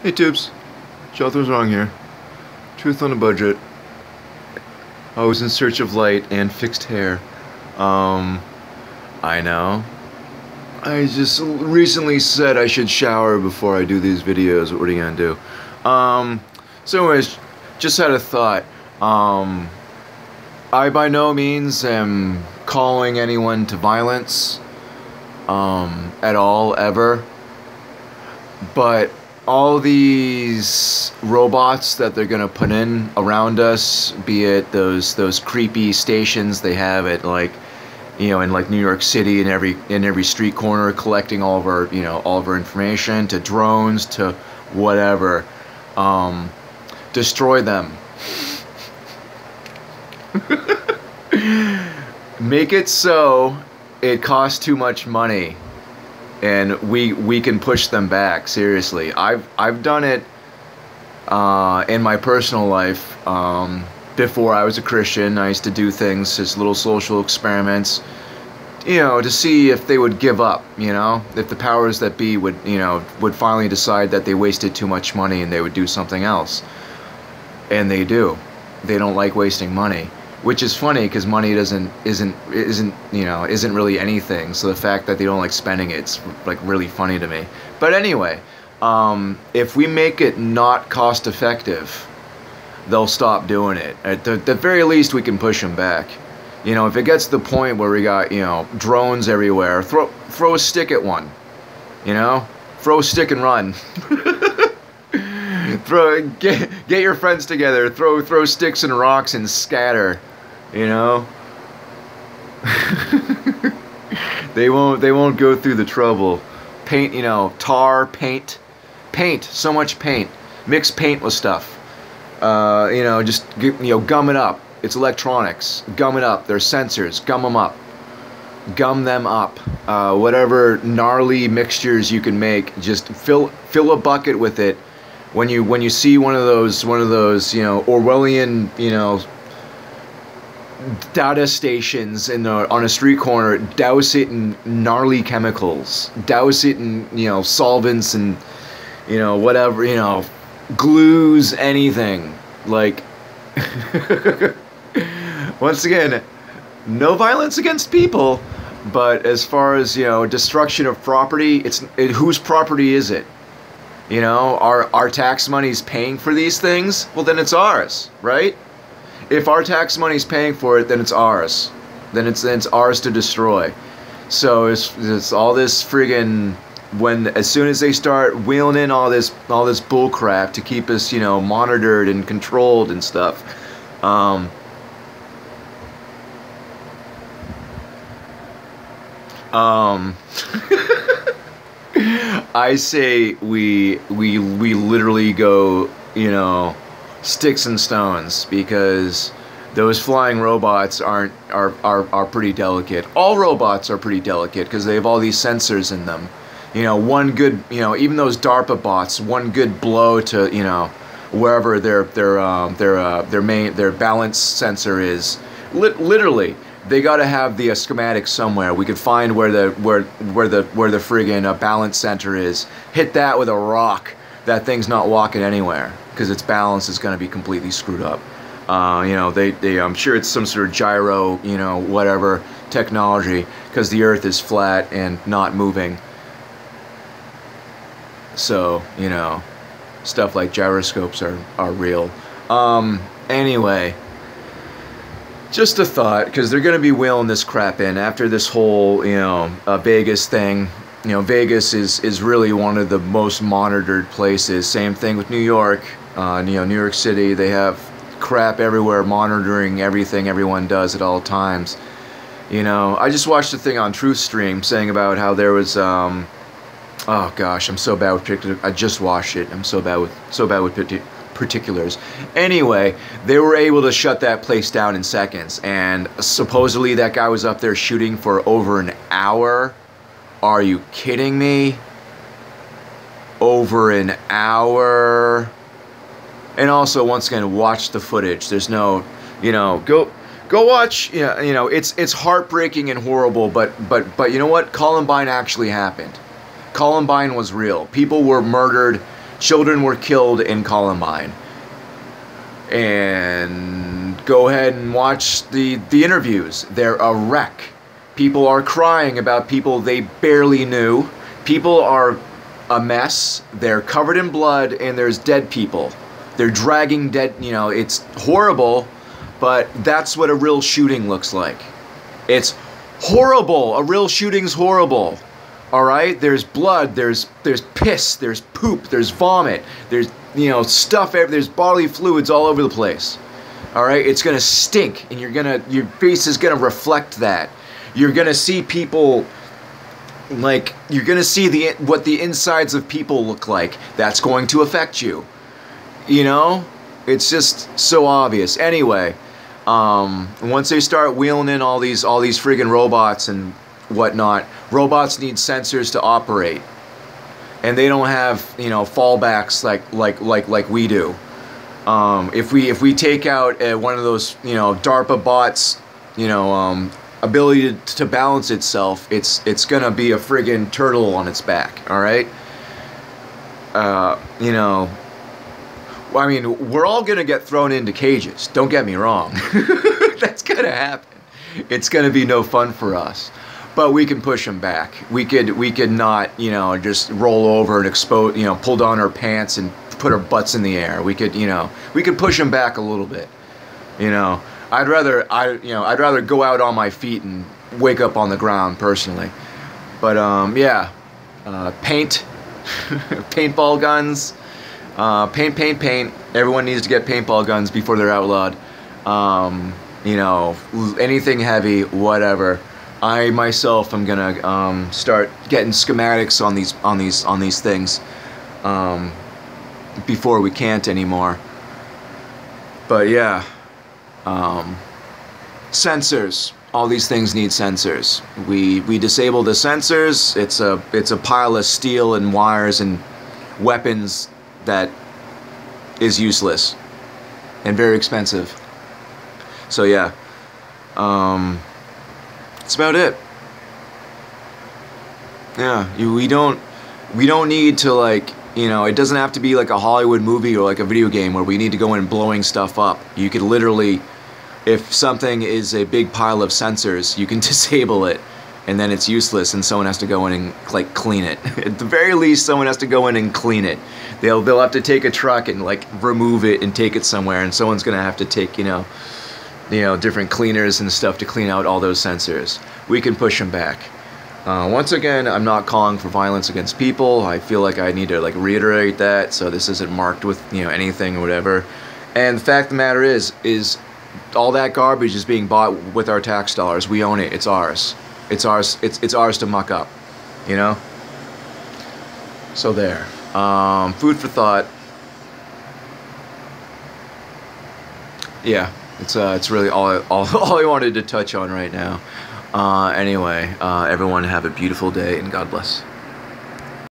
Hey Tubes, Shelter's wrong here. Truth on a budget. I was in search of light and fixed hair. Um, I know. I just recently said I should shower before I do these videos. What are you gonna do? So anyways, just had a thought. I by no means am calling anyone to violence, at all, ever. But all these robots that they're gonna put in around us, be it those creepy stations they have at, like, you know, in like New York City, in every street corner, collecting all of our, you know, all of our information, to drones, to whatever, destroy them. Make it so it costs too much money, and we can push them back. Seriously, I've done it in my personal life. Before I was a Christian, I used to do things, just little social experiments, you know, to see if they would give up, you know, if the powers that be would, you know, would finally decide that they wasted too much money and they would do something else. And they do. They don't like wasting money, which is funny because money isn't you know, isn't really anything. So the fact that they don't like spending it's like really funny to me. But anyway, if we make it not cost effective, they'll stop doing it. At the very least, we can push them back. You know, if it gets to the point where we got, you know, drones everywhere, throw a stick at one. You know, throw a stick and run. Get your friends together, throw sticks and rocks and scatter. You know, they won't go through the trouble. Paint, you know, tar, paint, so much paint. Mix paint with stuff. You know, just, you know, gum it up. It's electronics. Gum it up. There's sensors. Gum them up. Gum them up. Whatever gnarly mixtures you can make, just fill a bucket with it. When you see one of those, you know, Orwellian, you know, data stations on a street corner, douse it in gnarly chemicals. Douse it in, you know, solvents and, you know, whatever, you know, glues, anything. Like, once again, no violence against people, but as far as, you know, destruction of property, whose property is it? You know, our tax money's paying for these things? Well, then it's ours, right? If our tax money's paying for it, then it's ours. Then it's ours to destroy. So it's all this friggin', as soon as they start wheeling in all this bull crap to keep us, you know, monitored and controlled and stuff, I say we literally go, you know, sticks and stones, because those flying robots are pretty delicate. All robots are pretty delicate because they have all these sensors in them. You know, one good, you know, even those DARPA bots, one good blow to, you know, wherever their balance sensor is, literally, they got to have the schematic somewhere. We could find where the friggin' balance center is. Hit that with a rock. That thing's not walking anywhere because its balance is going to be completely screwed up. You know, I'm sure it's some sort of gyro, you know, whatever technology, because the Earth is flat and not moving. So, you know, stuff like gyroscopes are real. Anyway, just a thought, because they're going to be wheeling this crap in after this whole, you know, Vegas thing. You know, Vegas is really one of the most monitored places. Same thing with New York. You know, New York City, they have crap everywhere monitoring everything everyone does at all times. You know, I just watched a thing on TruthStream saying about how there was, oh gosh, I'm so bad with particulars. I just watched it. I'm so bad with particulars. Anyway, they were able to shut that place down in seconds, and supposedly that guy was up there shooting for over an hour. Are you kidding me? Over an hour? And also, once again, watch the footage. There's no, you know, go watch. Yeah, you know, it's heartbreaking and horrible, but you know what? Columbine actually happened. Columbine was real. People were murdered Children were killed in Columbine. And go ahead and watch the interviews. They're a wreck. People are crying about people they barely knew. People are a mess. They're covered in blood, and there's dead people. They're dragging dead, you know, it's horrible, but that's what a real shooting looks like. It's horrible. A real shooting's horrible. All right? There's blood, there's piss, there's poop, there's vomit, there's, you know, stuff, there's bodily fluids all over the place. All right? It's going to stink, and your face is going to reflect that. You're going to see people, like, you're going to see what the insides of people look like. That's going to affect you. You know? It's just so obvious. Anyway, once they start wheeling in all these friggin' robots and whatnot, robots need sensors to operate, and they don't have, you know, fallbacks like we do. If we take out one of those, you know, DARPA bots, you know, ability to balance itself, it's gonna be a friggin' turtle on its back. All right. You know, I mean, we're all gonna get thrown into cages. Don't get me wrong. That's gonna happen. It's gonna be no fun for us. But we can push them back. We could not, you know, just roll over and expose, you know, pull down our pants and put our butts in the air. We could, you know, we could push them back a little bit. You know, I'd rather go out on my feet and wake up on the ground personally. But yeah, paint, paintball guns, paint. Everyone needs to get paintball guns before they're outlawed. You know, anything heavy, whatever. I myself am gonna start getting schematics on these things before we can't anymore. But yeah, sensors. All these things need sensors. We disable the sensors. It's a pile of steel and wires and weapons that is useless and very expensive. So yeah. That's about it. Yeah, we don't need to, like, you know, it doesn't have to be like a Hollywood movie or like a video game where we need to go in blowing stuff up. You could literally, if something is a big pile of sensors, you can disable it, and then it's useless, and someone has to go in and, like, clean it. At the very least, someone has to go in and clean it. They'll have to take a truck and, like, remove it and take it somewhere, and someone's gonna have to take, you know, different cleaners and stuff to clean out all those sensors. We can push them back. Once again, I'm not calling for violence against people. I feel like I need to, like, reiterate that, so this isn't marked with, you know, anything or whatever. And the fact of the matter is all that garbage is being bought with our tax dollars. We own it. It's ours. It's ours. It's ours to muck up. You know. So there. Food for thought. Yeah. It's really all I wanted to touch on right now. Anyway, everyone have a beautiful day, and God bless.